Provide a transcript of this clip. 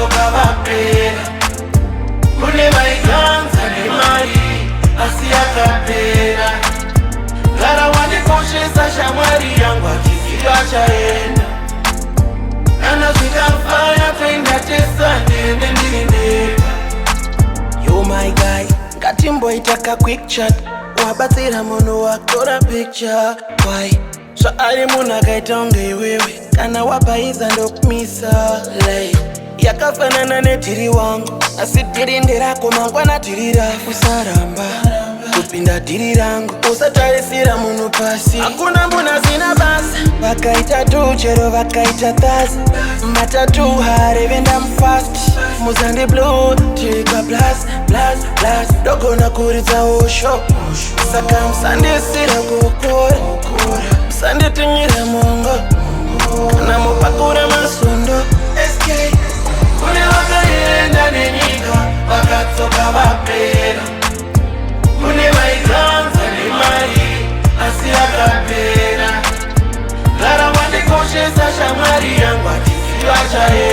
vakatsoka vapera. Kune vaiganza nemari asi yakapera. Gara wandikoshesa shamwari yangu achiziva chaenda. Kana zvikafaya toenda tesa ndende ndirineka. You my guy, ngatimboita ka quick chat. Wabatsira munhu watora picture. Why? Ari munhu akaita unge iwewe. Kana wabaiza ndokumisa like yakafanana nedhiri wangu. Asi dhiri nderako mangwana dhiri rafu. Usaramba kupinda dhiri rangu. Usatarisira munhu pasi. Hakuna munhu asina basa. Vakaita tu chero vakaita thasi. Matatu harevenda mufast. Muzande blue tika blast blast blast. Dogona kuridza osho. Saka musandisira kukura. Musanditinyira mongo. Kana mupakura masondo. SK kune vakaenda nenyika vakatsoka vapera. Kune vaiganza nemari asi yakapera. Gara wandikoshesa shamwari yangu achiziva chaenda.